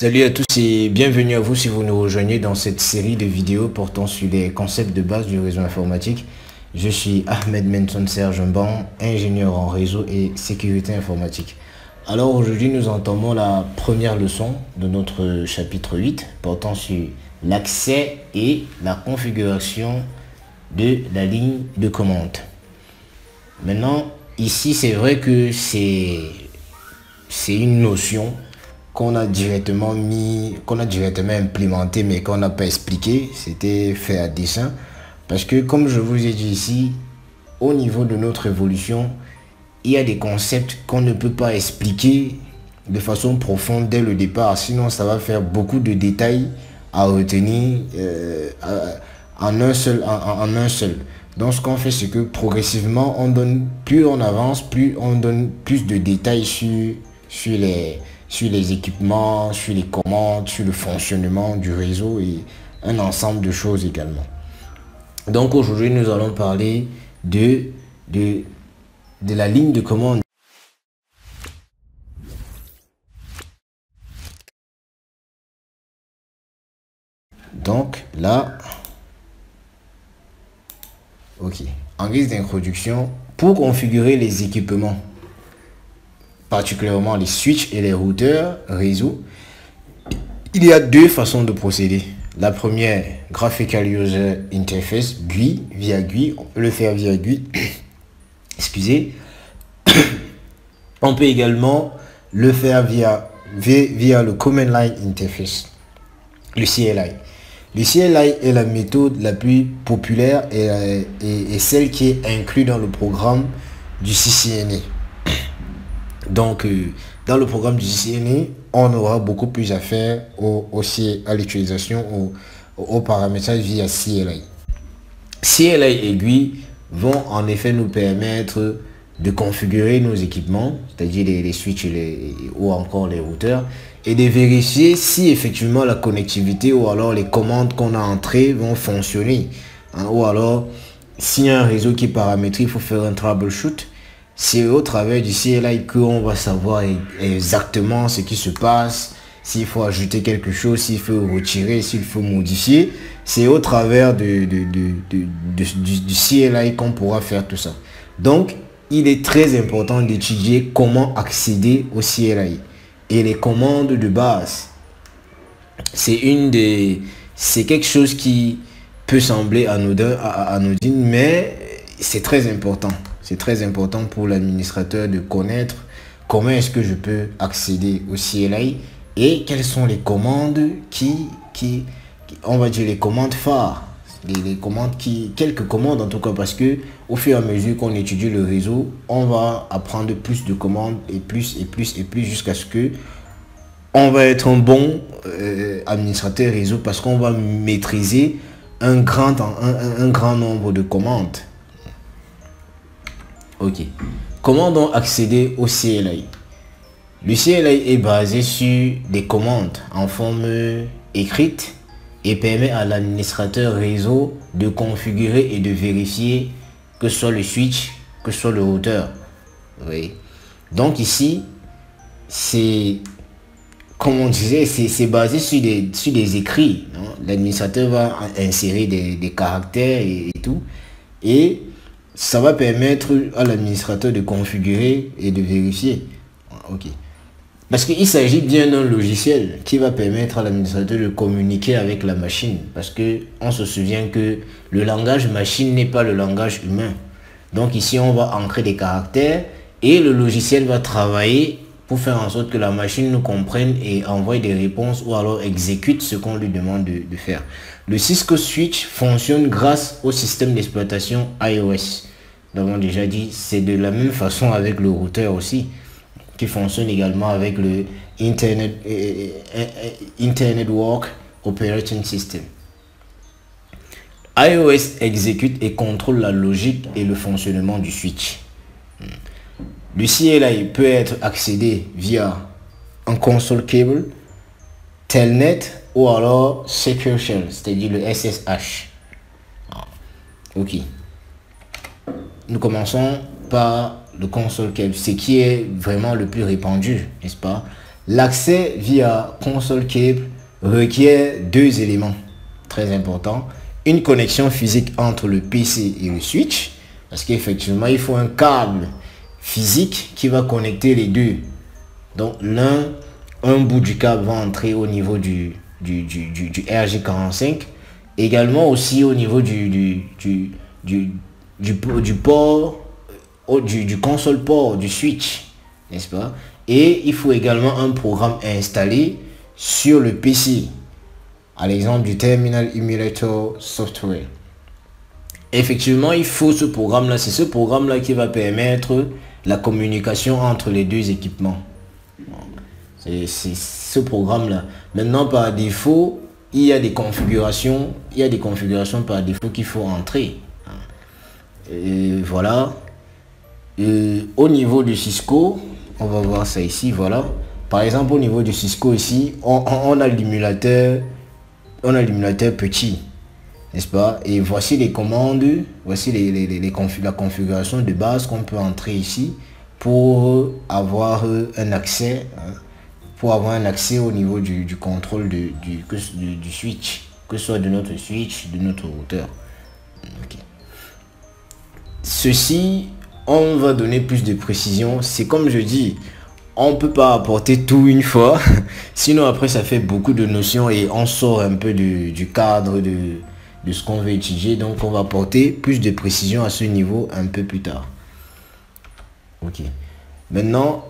Salut à tous et bienvenue à vous si vous nous rejoignez dans cette série de vidéos portant sur les concepts de base du réseau informatique. Je suis Ahmed Menson Serge Mban, ingénieur en réseau et sécurité informatique. Alors aujourd'hui nous entamons la première leçon de notre chapitre 8 portant sur l'accès et la configuration de la ligne de commande. Maintenant ici c'est vrai que c'est une notion qu'on a directement implémenté mais qu'on n'a pas expliqué. C'était fait à dessein parce que, comme je vous ai dit ici, au niveau de notre évolution, il y a des concepts qu'on ne peut pas expliquer de façon profonde dès le départ, sinon ça va faire beaucoup de détails à retenir en un seul. Donc ce qu'on fait, c'est que progressivement plus on avance, plus on donne plus de détails sur les équipements, sur les commandes, sur le fonctionnement du réseau et un ensemble de choses également. Donc aujourd'hui, nous allons parler de la ligne de commande. Donc là, ok. En guise d'introduction, pour configurer les équipements, particulièrement les switches et les routeurs réseau, il y a deux façons de procéder. La première, Graphical User Interface, GUI, via GUI, on peut le faire via GUI. Excusez. On peut également le faire via le Command Line Interface, le CLI. Le CLI est la méthode la plus populaire et celle qui est inclue dans le programme du CCNA. Donc, dans le programme du CCNA, on aura beaucoup plus à faire à l'utilisation, au paramétrage via CLI. CLI et GUI vont en effet nous permettre de configurer nos équipements, c'est-à-dire les switches ou encore les routeurs, et de vérifier si effectivement la connectivité ou alors les commandes qu'on a entrées vont fonctionner. Ou alors, s'il y a un réseau qui est paramétré, il faut faire un troubleshoot. C'est au travers du CLI qu'on va savoir exactement ce qui se passe, s'il faut ajouter quelque chose, s'il faut retirer, s'il faut modifier. C'est au travers du CLI qu'on pourra faire tout ça. Donc, il est très important d'étudier comment accéder au CLI et les commandes de base. C'est quelque chose qui peut sembler anodin, mais c'est très important. C'est très important pour l'administrateur de connaître comment est-ce que je peux accéder au CLI et quelles sont les commandes on va dire les commandes phares, quelques commandes en tout cas, parce que au fur et à mesure qu'on étudie le réseau, on va apprendre plus de commandes et plus jusqu'à ce que on va être un bon administrateur réseau parce qu'on va maîtriser un grand nombre de commandes. Ok. Comment donc accéder au CLI? Le CLI est basé sur des commandes en forme écrite et permet à l'administrateur réseau de configurer et de vérifier que ce soit le switch, que ce soit le routeur. Oui. Donc ici, c'est, comme on disait, c'est basé sur des écrits. L'administrateur va insérer des caractères et tout. Et ça va permettre à l'administrateur de configurer et de vérifier. Ok. Parce qu'il s'agit bien d'un logiciel qui va permettre à l'administrateur de communiquer avec la machine. Parce que on se souvient que le langage machine n'est pas le langage humain. Donc ici, on va ancrer des caractères et le logiciel va travailler pour faire en sorte que la machine nous comprenne et envoie des réponses ou alors exécute ce qu'on lui demande de faire. Le Cisco Switch fonctionne grâce au système d'exploitation iOS. Nous avons déjà dit, c'est de la même façon avec le routeur aussi, qui fonctionne également avec le Internet Work Operating System. iOS exécute et contrôle la logique et le fonctionnement du switch. Le CLI peut être accédé via un console cable, Telnet ou alors Secure Shell, c'est-à-dire le SSH. Ok. Nous commençons par le console cable, ce qui est vraiment le plus répandu, n'est-ce pas? L'accès via console cable requiert deux éléments très importants. Une connexion physique entre le PC et le switch, parce qu'effectivement, il faut un câble physique qui va connecter les deux. Donc, un bout du câble va entrer au niveau du RJ45, également aussi au niveau du port, du console port, du switch, n'est-ce pas? Et il faut également un programme installé sur le PC, à l'exemple du Terminal Emulator Software. Effectivement, il faut ce programme-là. C'est ce programme-là qui va permettre la communication entre les deux équipements. C'est ce programme-là. Maintenant, par défaut, il y a des configurations par défaut qu'il faut entrer. Et voilà. Au niveau du Cisco, on va voir ça ici, voilà. Par exemple, au niveau du Cisco ici, on a l'émulateur petit, n'est-ce pas? Et voici les commandes, voici la configuration de base qu'on peut entrer ici pour avoir un accès, hein, au niveau du contrôle du switch, que ce soit de notre switch, de notre routeur. Okay. Ceci, on va donner plus de précision. C'est comme je dis, on peut pas apporter tout une fois, sinon après ça fait beaucoup de notions et on sort un peu du cadre de ce qu'on veut étudier. Donc on va apporter plus de précision à ce niveau un peu plus tard. Ok. Maintenant,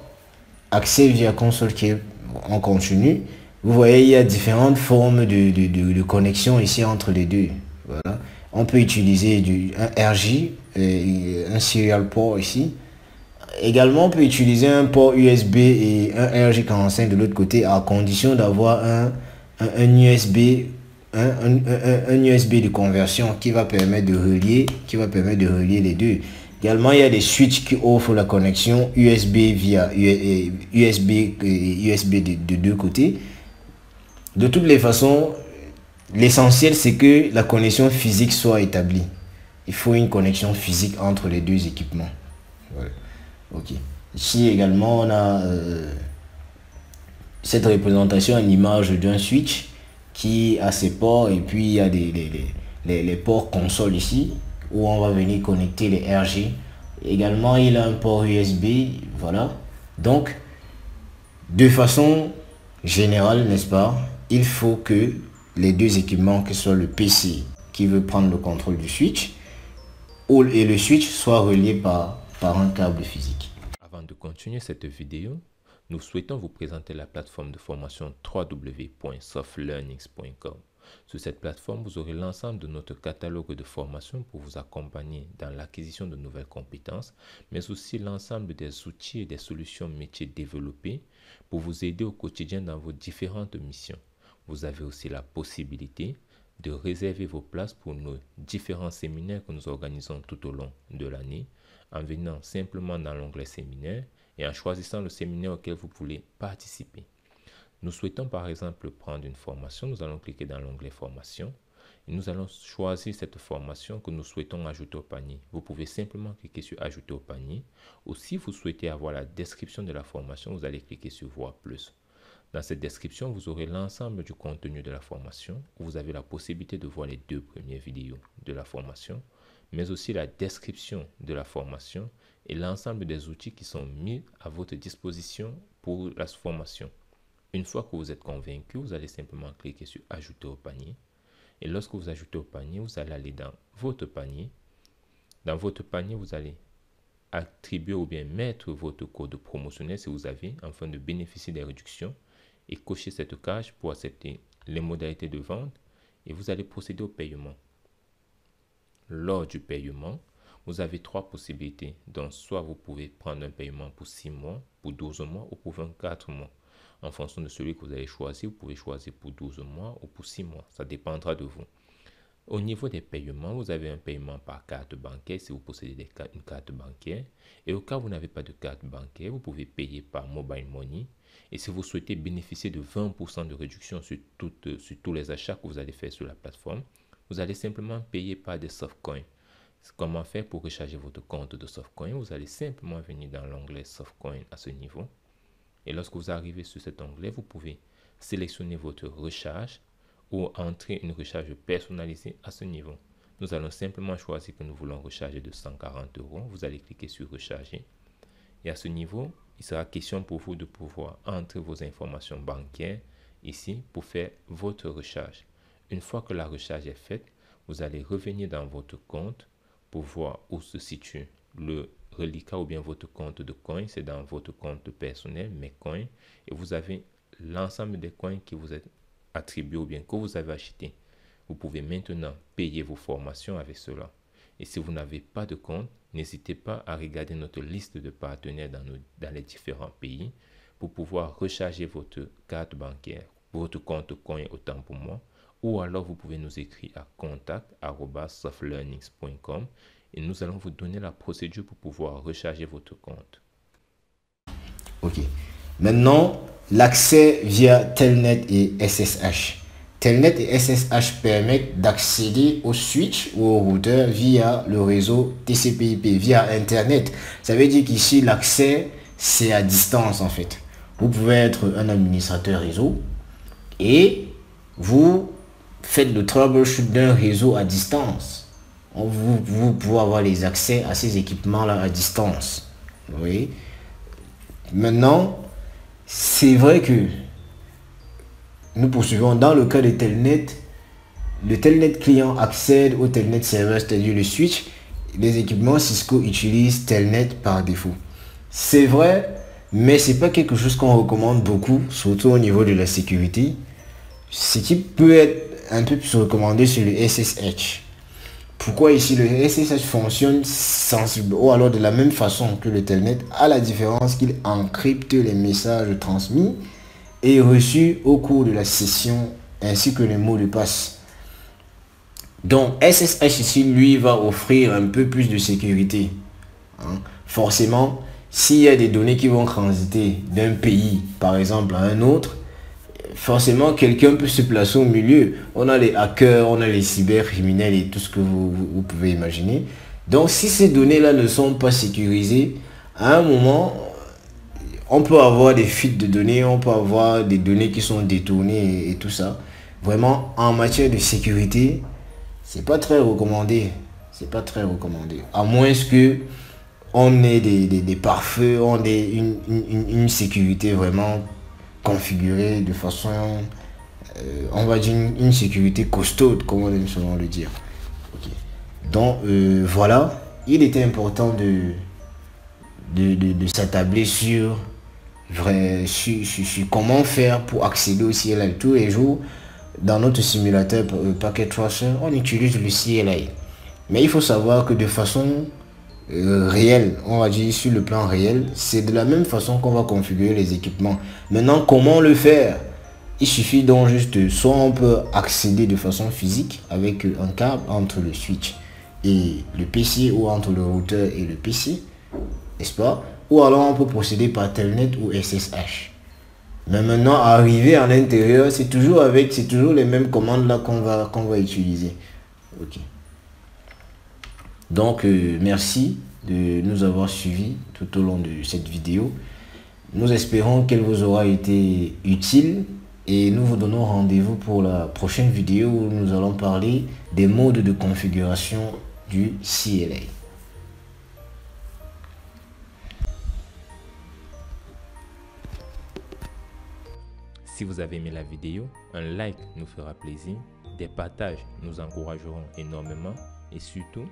accès via console cable, on continue. Vous voyez, il y a différentes formes de connexion ici entre les deux. Voilà. On peut utiliser un RJ, un serial port ici. Également, on peut utiliser un port USB et un RJ45 de l'autre côté, à condition d'avoir un USB, un USB de conversion qui va permettre de relier les deux. Également, il y a des switches qui offrent la connexion USB via USB de deux côtés. De toutes les façons, l'essentiel c'est que la connexion physique soit établie. Il faut une connexion physique entre les deux équipements. Voilà. Ok. Ici également, on a cette représentation en image d'un switch qui a ses ports, et puis il y a les ports console ici où on va venir connecter les RG. Également, il a un port USB. Voilà. Donc, de façon générale, n'est-ce pas, il faut que les deux équipements, que ce soit le PC qui veut prendre le contrôle du switch et le switch, soient reliés par un câble physique. Avant de continuer cette vidéo, nous souhaitons vous présenter la plateforme de formation www.softlearnings.com. Sur cette plateforme, vous aurez l'ensemble de notre catalogue de formations pour vous accompagner dans l'acquisition de nouvelles compétences, mais aussi l'ensemble des outils et des solutions métiers développés pour vous aider au quotidien dans vos différentes missions. Vous avez aussi la possibilité de réserver vos places pour nos différents séminaires que nous organisons tout au long de l'année, en venant simplement dans l'onglet séminaire et en choisissant le séminaire auquel vous voulez participer. Nous souhaitons par exemple prendre une formation, nous allons cliquer dans l'onglet formation et nous allons choisir cette formation que nous souhaitons ajouter au panier. Vous pouvez simplement cliquer sur ajouter au panier, ou si vous souhaitez avoir la description de la formation, vous allez cliquer sur voir plus. Dans cette description, vous aurez l'ensemble du contenu de la formation, où vous avez la possibilité de voir les 2 premières vidéos de la formation, mais aussi la description de la formation et l'ensemble des outils qui sont mis à votre disposition pour la formation. Une fois que vous êtes convaincu, vous allez simplement cliquer sur ajouter au panier. Et lorsque vous ajoutez au panier, vous allez aller dans votre panier. Dans votre panier, vous allez attribuer ou bien mettre votre code promotionnel si vous avez, afin de bénéficier des réductions, et cocher cette case pour accepter les modalités de vente, et vous allez procéder au paiement. Lors du paiement, vous avez 3 possibilités. Donc, soit vous pouvez prendre un paiement pour 6 mois, pour 12 mois ou pour 24 mois. En fonction de celui que vous avez choisi, vous pouvez choisir pour 12 mois ou pour 6 mois. Ça dépendra de vous. Au niveau des paiements, vous avez un paiement par carte bancaire si vous possédez une carte bancaire. Et au cas où vous n'avez pas de carte bancaire, vous pouvez payer par mobile money. Et si vous souhaitez bénéficier de 20% de réduction sur tous les achats que vous allez faire sur la plateforme, vous allez simplement payer par des softcoins. Comment faire pour recharger votre compte de softcoin? Vous allez simplement venir dans l'onglet softcoin à ce niveau. Et lorsque vous arrivez sur cet onglet, vous pouvez sélectionner votre recharge ou entrer une recharge personnalisée à ce niveau. Nous allons simplement choisir que nous voulons recharger de 140 €. Vous allez cliquer sur recharger. Et à ce niveau, il sera question pour vous de pouvoir entrer vos informations bancaires ici pour faire votre recharge. Une fois que la recharge est faite, vous allez revenir dans votre compte pour voir où se situe le reliquat ou bien votre compte de coins. C'est dans votre compte personnel, mes coins, et vous avez l'ensemble des coins qui vous est attribué ou bien que vous avez acheté. Vous pouvez maintenant payer vos formations avec cela. Et si vous n'avez pas de compte, n'hésitez pas à regarder notre liste de partenaires dans les différents pays pour pouvoir recharger votre carte bancaire, votre compte coin autant pour moi, ou alors vous pouvez nous écrire à contact@softlearnings.com et nous allons vous donner la procédure pour pouvoir recharger votre compte. Ok. Maintenant, l'accès via Telnet et SSH. Telnet et SSH permettent d'accéder au switch ou au routeur via le réseau TCP/IP, via Internet. Ça veut dire qu'ici, l'accès, c'est à distance en fait. Vous pouvez être un administrateur réseau et vous faites le troubleshoot d'un réseau à distance. Vous pouvez avoir les accès à ces équipements-là à distance. Oui. Maintenant, c'est vrai que nous poursuivons dans le cas de Telnet. Le Telnet client accède au Telnet serveur, c'est-à-dire le switch. Les équipements Cisco utilisent Telnet par défaut. C'est vrai, mais c'est pas quelque chose qu'on recommande beaucoup, surtout au niveau de la sécurité. Ce qui peut être un peu plus recommandé sur le SSH. Pourquoi ici le SSH fonctionne sensible ou alors de la même façon que le Telnet, à la différence qu'il encrypte les messages transmis et reçus au cours de la session ainsi que les mots de passe. Donc SSH ici lui va offrir un peu plus de sécurité. Forcément, s'il y a des données qui vont transiter d'un pays par exemple à un autre, forcément quelqu'un peut se placer au milieu. On a les hackers, on a les cybercriminels et tout ce que vous pouvez imaginer. Donc si ces données là ne sont pas sécurisées, à un moment on peut avoir des fuites de données, on peut avoir des données qui sont détournées et tout ça. Vraiment en matière de sécurité, c'est pas très recommandé. C'est pas très recommandé, à moins que on ait des pare-feux, on ait une sécurité vraiment configurée de façon, on va dire une sécurité costaude, comme on aime souvent le dire. Okay. Donc voilà, il était important de s'attabler sur comment faire pour accéder au CLI. Tous les jours, dans notre simulateur Packet Tracer, on utilise le CLI. Mais il faut savoir que de façon réelle, on va dire sur le plan réel, c'est de la même façon qu'on va configurer les équipements. Maintenant, comment le faire? Il suffit donc juste, soit on peut accéder de façon physique avec un câble entre le switch et le PC ou entre le routeur et le PC, n'est-ce pas? Ou alors on peut procéder par Telnet ou SSH. Mais maintenant, arriver à l'intérieur, c'est toujours les mêmes commandes là qu'on va utiliser. Ok. Donc, merci de nous avoir suivis tout au long de cette vidéo. Nous espérons qu'elle vous aura été utile et nous vous donnons rendez-vous pour la prochaine vidéo où nous allons parler des modes de configuration du CLI. Si vous avez aimé la vidéo, un like nous fera plaisir, des partages nous encourageront énormément et surtout,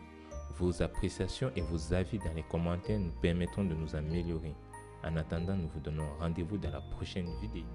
vos appréciations et vos avis dans les commentaires nous permettront de nous améliorer. En attendant, nous vous donnons rendez-vous dans la prochaine vidéo.